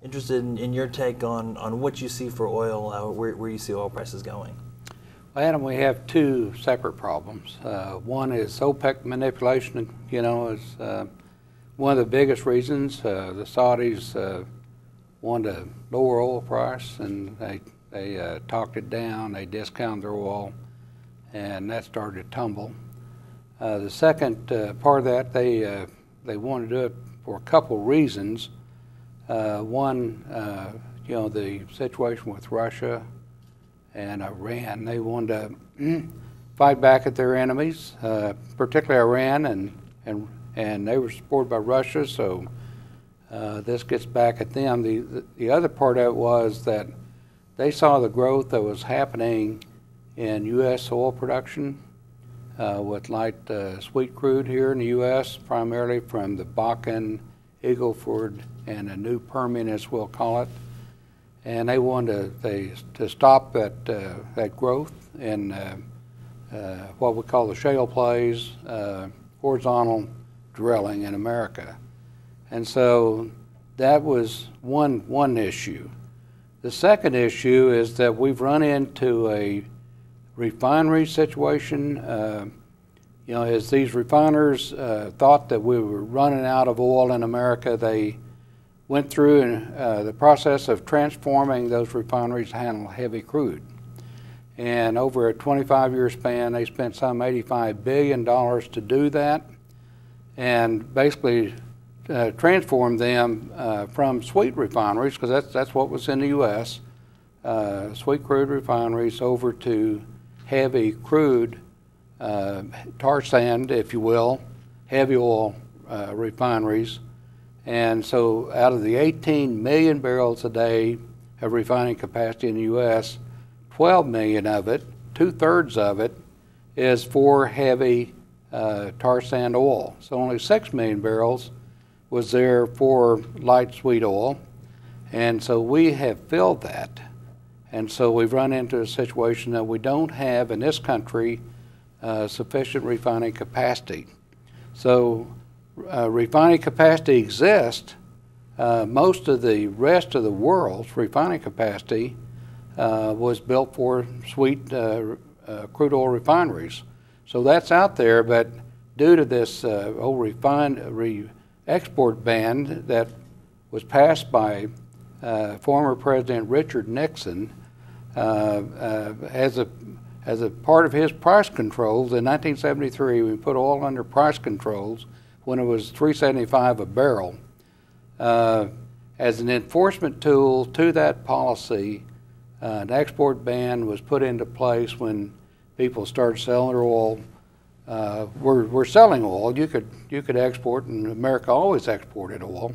Interested in your take on what you see for oil, where you see oil prices going. Well, Adam, we have two separate problems. One is OPEC manipulation, is one of the biggest reasons. The Saudis wanted to lower oil price, and they talked it down, they discounted their oil, and that started to tumble. The second part of that, they wanted to do it for a couple reasons. One, the situation with Russia and Iran. They wanted to fight back at their enemies, particularly Iran, and they were supported by Russia, so this gets back at them. The other part of it was that they saw the growth that was happening in U.S. oil production with light sweet crude here in the U.S., primarily from the Bakken, Eagle Ford, and the new Permian, as we'll call it. And they wanted to stop that growth in what we call the shale plays, horizontal drilling in America. And so that was one issue. The second issue is that we've run into a refinery situation. As these refiners thought that we were running out of oil in America, they went through the process of transforming those refineries to handle heavy crude. And over a 25-year span, they spent some $85 billion to do that, and basically transformed them from sweet refineries, because that's what was in the U.S., sweet crude refineries, over to heavy crude, tar sand, if you will, heavy oil refineries. And so out of the 18 million barrels a day of refining capacity in the U.S., 12 million of it, 2/3 of it, is for heavy tar sand oil. So only 6 million barrels was there for light sweet oil. And so we have filled that. And so we've run into a situation that we don't have in this country sufficient refining capacity. So refining capacity exists. Most of the rest of the world's refining capacity was built for sweet crude oil refineries. So that's out there, but due to this whole export ban that was passed by former President Richard Nixon, as a part of his price controls in 1973, we put oil under price controls when it was $3.75 a barrel. As an enforcement tool to that policy, an export ban was put into place when people started selling their oil. We're selling oil. You could export, and America always exported oil.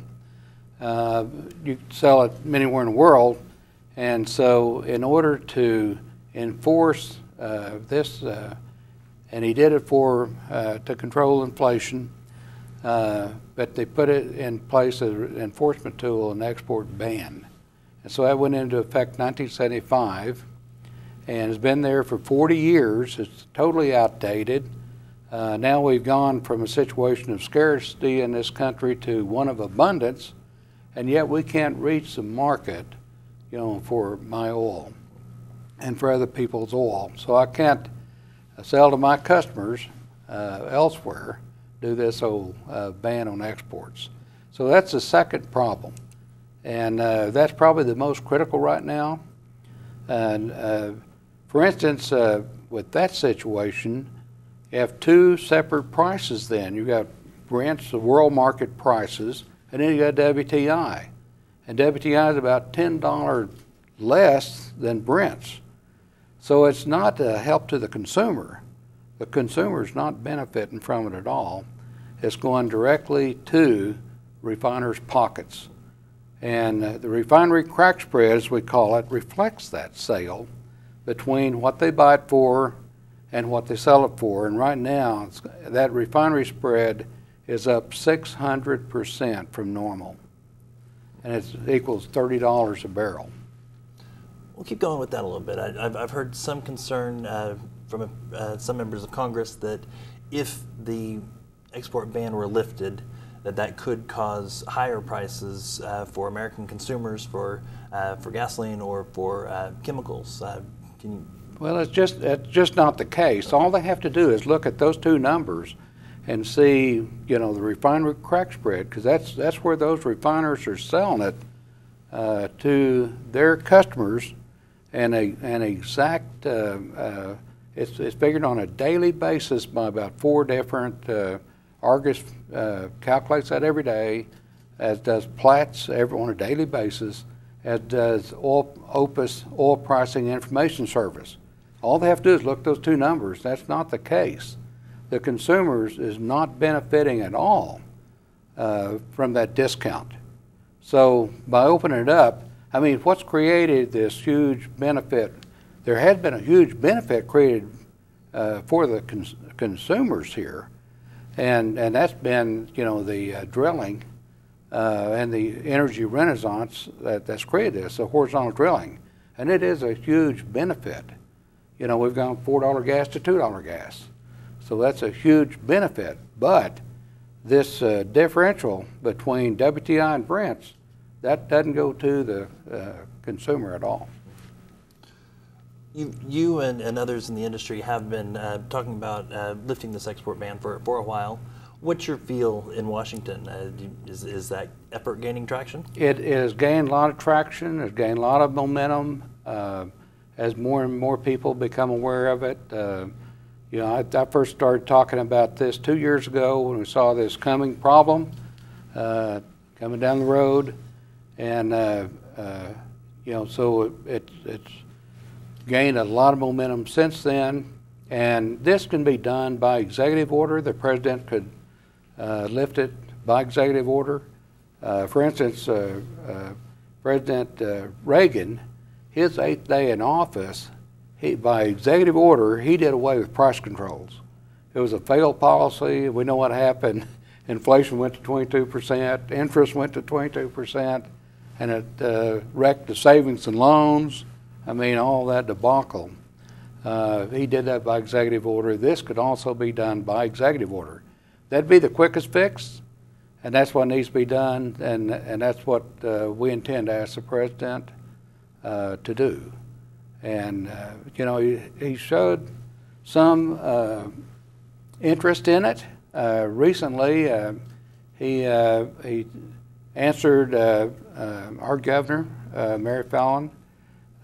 You could sell it anywhere in the world, and so in order to enforce this, and he did it to control inflation, but they put it in place as an enforcement tool, an export ban. And so that went into effect 1975, and has been there for 40 years. It's totally outdated. Now we've gone from a situation of scarcity in this country to one of abundance, and yet we can't reach the market, for my oil and for other people's oil. So I can't sell to my customers elsewhere, do this whole ban on exports. So that's the second problem, and that's probably the most critical right now. And for instance, with that situation, you have two separate prices then. You've got Brent's, the world market prices, and then you got WTI. And WTI is about $10 less than Brent's. So it's not a help to the consumer. The consumer's not benefiting from it at all. It's going directly to refiners' pockets. And the refinery crack spread, as we call it, reflects that sale between what they buy it for and what they sell it for. And right now, that refinery spread is up 600% from normal. And it equals $30 a barrel. We'll keep going with that a little bit. I've heard some concern from some members of Congress that if the export ban were lifted, that could cause higher prices for American consumers for gasoline or for chemicals. Can you? Well, it's just not the case. All they have to do is look at those two numbers and see, the refinery crack spread, because that's where those refiners are selling it to their customers, and an exact. It's figured on a daily basis by about 4 different. Argus calculates that every day, as does Platts on a daily basis, as does Opus Oil Pricing Information Service. All they have to do is look at those two numbers. That's not the case. The consumers is not benefiting at all from that discount. So by opening it up, I mean, what's created this huge benefit? There has been a huge benefit created for the consumers here, and that's been, the drilling and the energy renaissance that's created this, the horizontal drilling, and it is a huge benefit. We've gone $4 gas to $2 gas, so that's a huge benefit. But this differential between WTI and Brent's, that doesn't go to the consumer at all. You and others in the industry have been talking about lifting this export ban for a while. What's your feel in Washington? Is that effort gaining traction? It has gained a lot of traction. It's gained a lot of momentum as more and more people become aware of it. I first started talking about this 2 years ago when we saw this coming problem coming down the road, and so it's gained a lot of momentum since then. And this can be done by executive order. The president could lift it by executive order. For instance, President Reagan, his 8th day in office, by executive order, he did away with price controls. It was a failed policy. We know what happened. Inflation went to 22%, interest went to 22%, and it wrecked the savings and loans. I mean, all that debacle. He did that by executive order. This could also be done by executive order. That'd be the quickest fix, and that's what needs to be done, and that's what we intend to ask the president to do. And he showed some interest in it. Recently, he answered our governor, Mary Fallon,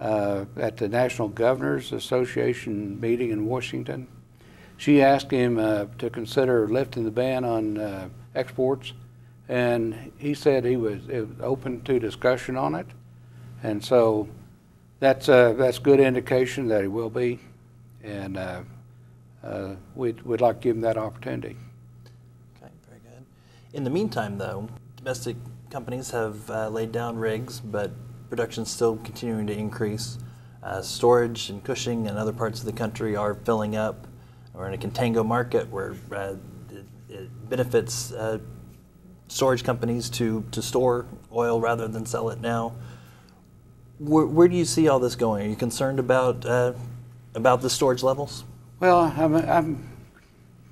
at the National Governors Association meeting in Washington. She asked him to consider lifting the ban on exports, and he said it was open to discussion on it, and so that's good indication that he will be, and we'd like to give him that opportunity. Okay, very good. In the meantime, though, domestic companies have laid down rigs, but production is still continuing to increase. Storage in Cushing and other parts of the country are filling up. We're in a contango market where it benefits storage companies to store oil rather than sell it now. Where do you see all this going? Are you concerned about the storage levels? Well, I'm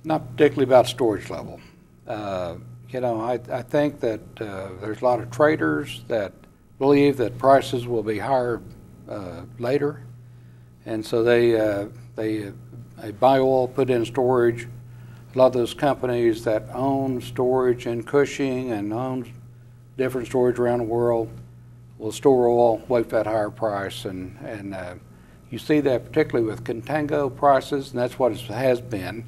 not particularly about storage level. I think that there's a lot of traders that believe that prices will be higher later, and so they buy oil, put it in storage. A lot of those companies that own storage in Cushing and own different storage around the world will store oil, wait for that higher price, and you see that particularly with contango prices, and that's what it has been.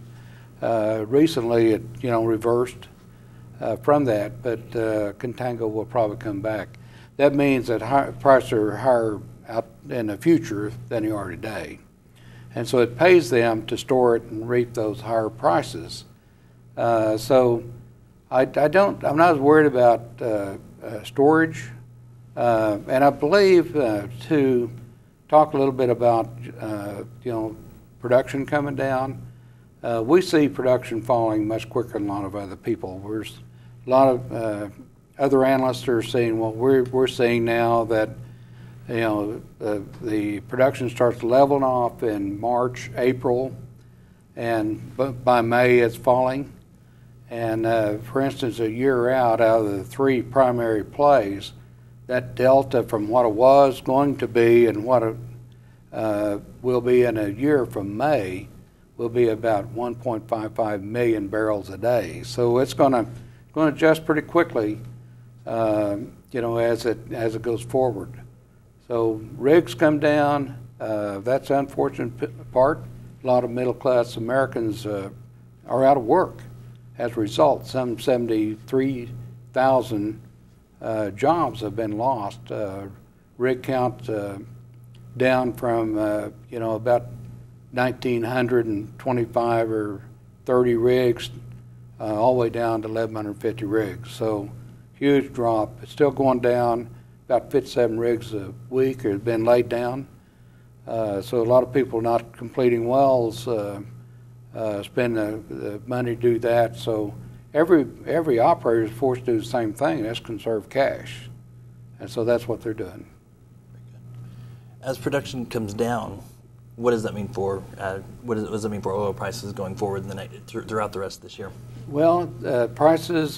Recently, it reversed from that, but contango will probably come back. That means that prices are higher out in the future than they are today. And so it pays them to store it and reap those higher prices. So I'm not as worried about storage. And I believe to talk a little bit about production coming down. We see production falling much quicker than a lot of other people. There's a lot of other analysts are seeing what we're seeing now, that the production starts leveling off in March, April, and by May it's falling. And for instance, a year out of the 3 primary plays, that delta from what it was going to be and what it will be in a year from May will be about 1.55 million barrels a day. So it's going to adjust pretty quickly, you know, as it goes forward. So rigs come down. That's the unfortunate part. A lot of middle-class Americans are out of work as a result. Some 73,000 jobs have been lost. Rig count down from you know, about 1,925 or 30 rigs all the way down to 1,150 rigs. So huge drop. It's still going down. About 57 rigs a week have been laid down. So a lot of people not completing wells spend the money to do that. So every operator is forced to do the same thing. That's conserve cash. And so that's what they're doing. As production comes down, what does that mean for what does that mean for oil prices going forward throughout the rest of this year? Well, prices,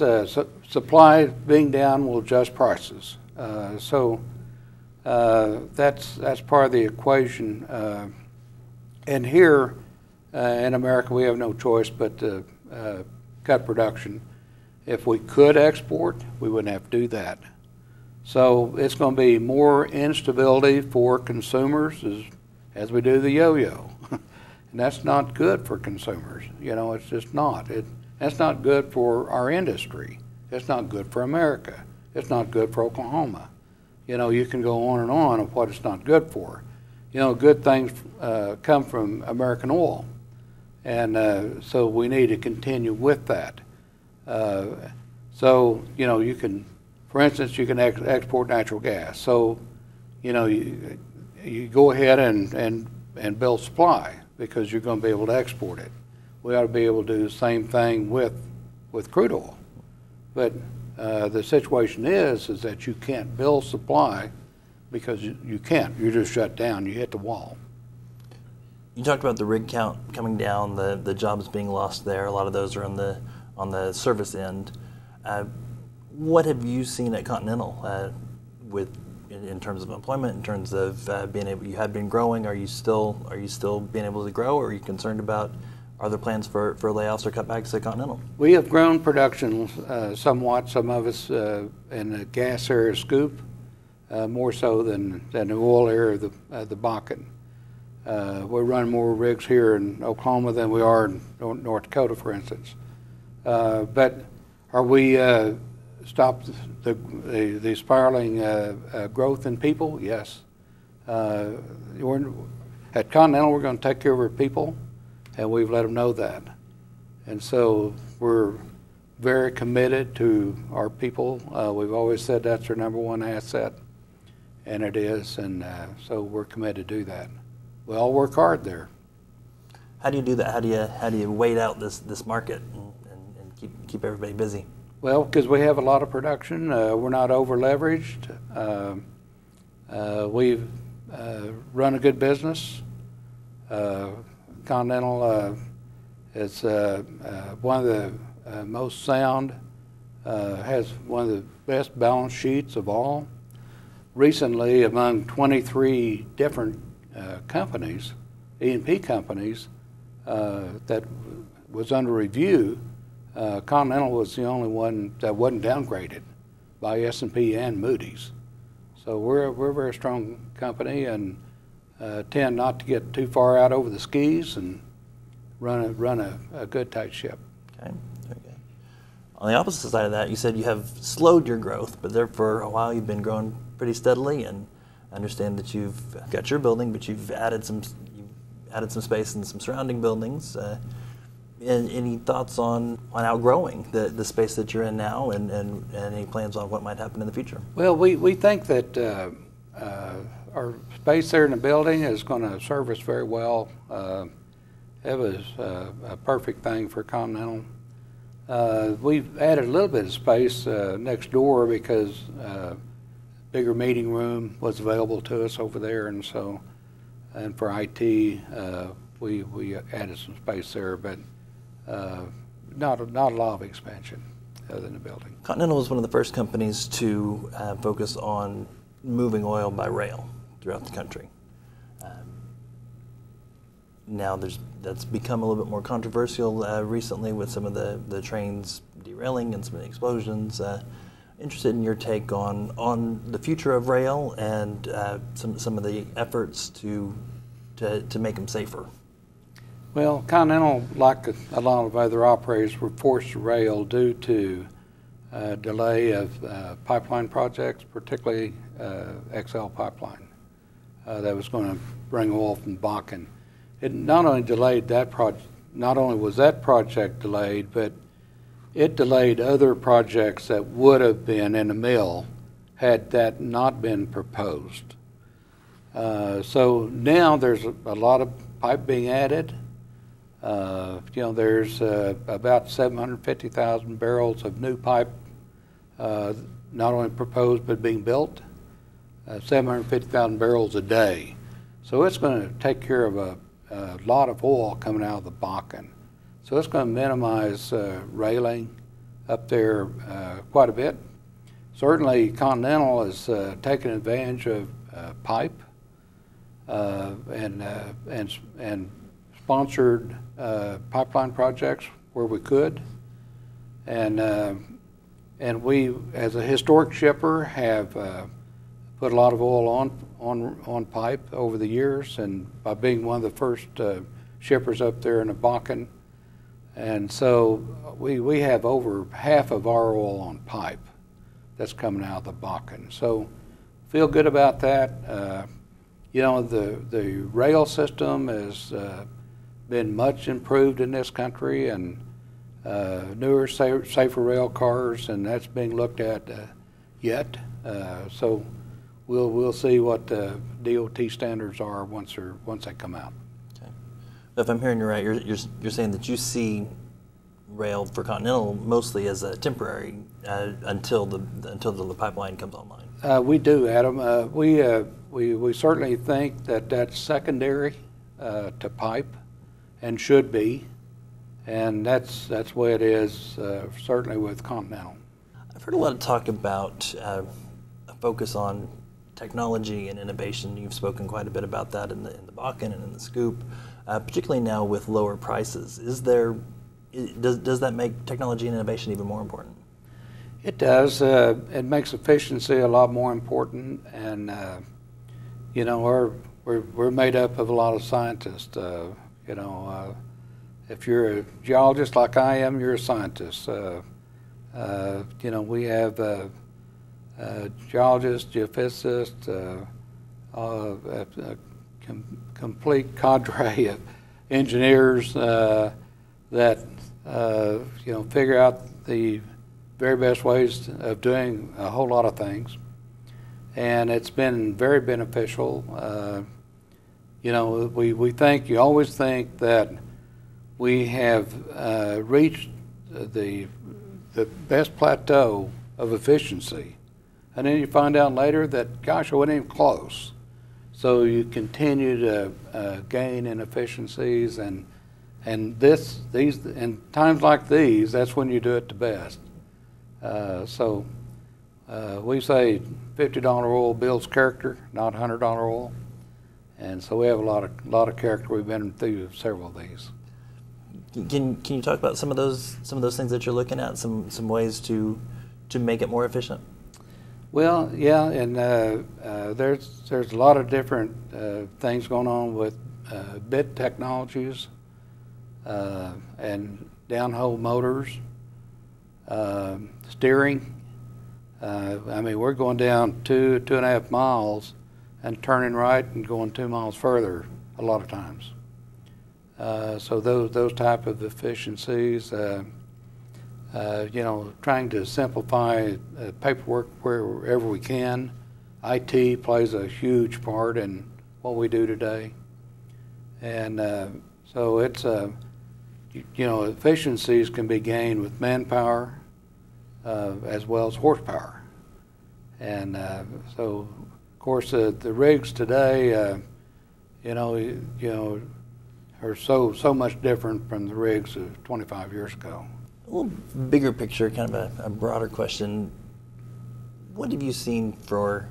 supply being down will adjust prices. So that's part of the equation. And here in America, we have no choice but to cut production. If we could export, we wouldn't have to do that. So it's going to be more instability for consumers as we do the yo-yo. And that's not good for consumers. You know, it's just not. That's not good for our industry. It's not good for America. It's not good for Oklahoma. You know, you can go on and on of what it's not good for. You know, good things come from American oil. And so we need to continue with that. So, you know, you can, for instance, you can export natural gas. So, you know, you go ahead and build supply because you're going to be able to export it. We ought to be able to do the same thing with crude oil. But the situation is that you can't build supply because you can't. You're just shut down. You hit the wall. You talked about the rig count coming down, the jobs being lost there. A lot of those are on the service end. What have you seen at Continental in terms of employment, in terms of being able? You had been growing. Are you still being able to grow, or are you concerned about? Are there plans for layoffs or cutbacks at Continental? We have grown production somewhat. Some of us in the gas area scoop, more so than the oil area of the Bakken. We run more rigs here in Oklahoma than we are in North Dakota, for instance. But are we stopped the spiraling growth in people? Yes. At Continental, we're going to take care of our people, and we've let them know that. And so we're very committed to our people. We've always said that's our #1 asset, and it is. And so we're committed to do that. We all work hard there. How do you do that? How do you wait out this market and keep everybody busy? Well, because we have a lot of production, we're not over leveraged. We've run a good business. Continental is one of the most sound, has one of the best balance sheets of all. Recently, among 23 different companies, E&P companies, that was under review, Continental was the only one that wasn't downgraded by S&P and Moody's. So we're a very strong company and tend not to get too far out over the skis and run a good tight ship. Okay, very good. On the opposite side of that, you said you have slowed your growth, but there for a while you've been growing pretty steadily, and I understand that you've got your building, but you've added some space in some surrounding buildings. Any thoughts on outgrowing the space that you're in now, and any plans on what might happen in the future? Well, we think that our space there in the building is going to serve us very well. It was a perfect thing for Continental. We've added a little bit of space next door because bigger meeting room was available to us over there, and so, and for IT, we added some space there, but not a lot of expansion other than the building. Continental was one of the first companies to focus on moving oil by rail throughout the country. Now that's become a little bit more controversial recently with some of the trains derailing and some of the explosions. Interested in your take on the future of rail and some of the efforts to make them safer. Well, Continental, like a lot of other operators, were forced to rail due to delay of pipeline projects, particularly XL pipeline that was going to bring oil from Bakken. It not only delayed that project, not only was that project delayed, but it delayed other projects that would have been in the mill had that not been proposed. So now there's a lot of pipe being added. There's about 750,000 barrels of new pipe, not only proposed but being built. 750,000 barrels a day. So it's going to take care of a lot of oil coming out of the Bakken. So it's going to minimize railing up there quite a bit. Certainly Continental has taken advantage of pipe and sponsored pipeline projects where we could. And we, as a historic shipper, have put a lot of oil on pipe over the years, and by being one of the first shippers up there in the Bakken. And so we have over half of our oil on pipe that's coming out of the Bakken. So feel good about that. The rail system has been much improved in this country, and newer, safer rail cars, and that's being looked at yet. So we'll see what the DOT standards are once they come out. Okay. If I'm hearing you right, you're saying that you see rail for Continental mostly as a temporary until the pipeline comes online. We do, Adam. We certainly think that that's secondary to pipe and should be, and that's the way it is certainly with Continental. I've heard a lot of talk about a focus on technology and innovation. You've spoken quite a bit about that in the Bakken and in the Scoop, particularly now with lower prices. Does that make technology and innovation even more important? It does. It makes efficiency a lot more important, and we're made up of a lot of scientists. If you're a geologist like I am, you're a scientist. We have geologists, geophysicists, a complete cadre of engineers that figure out the very best ways of doing a whole lot of things, and it's been very beneficial. You always think that we have reached the best plateau of efficiency, and then you find out later that, gosh, I wasn't even close. So you continue to gain in efficiencies, and in times like these, that's when you do it the best. We say $50 oil builds character, not $100 oil, and so we have a lot of character. We've been through several of these. Can you talk about some of those things that you're looking at, some ways to make it more efficient? Well, yeah, and there's a lot of different things going on with bit technologies and downhole motors, steering. We're going down 2.5 miles and turning right and going 2 miles further a lot of times. So those type of efficiencies, trying to simplify paperwork wherever we can. IT plays a huge part in what we do today. And so it's, efficiencies can be gained with manpower as well as horsepower. And so, of course, the rigs today, are so much different from the rigs of 25 years ago. little bigger picture, kind of a broader question. What have you seen for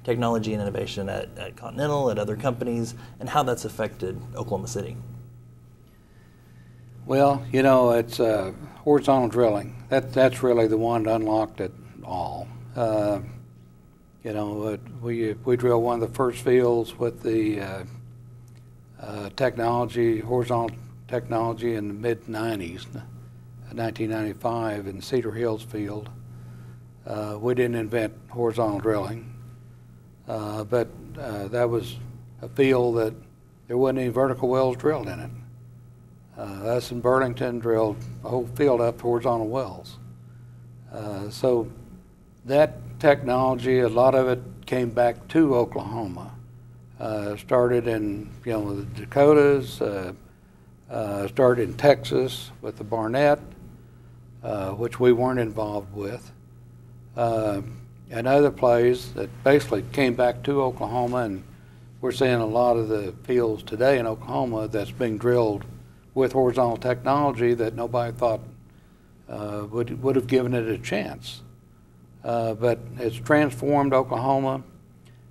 technology and innovation at Continental, at other companies, and how that's affected Oklahoma City? Well, you know, it's horizontal drilling. That's really the one that unlocked it all. You know, we drilled one of the first fields with the technology, horizontal technology in the mid-90s, 1995 in Cedar Hills field. We didn't invent horizontal drilling, but that was a field that there wasn't any vertical wells drilled in it. Us in Burlington drilled a whole field up horizontal wells. So that technology, a lot of it came back to Oklahoma. Started in, you know, the Dakotas, started in Texas with the Barnett, which we weren't involved with, and other plays that basically came back to Oklahoma, and we're seeing a lot of the fields today in Oklahoma that's being drilled with horizontal technology that nobody thought would have given it a chance. But it's transformed Oklahoma.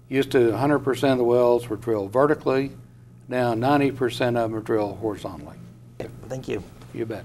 Used to 100% of the wells were drilled vertically. Now 90% of them are drilled horizontally. Thank you. You bet.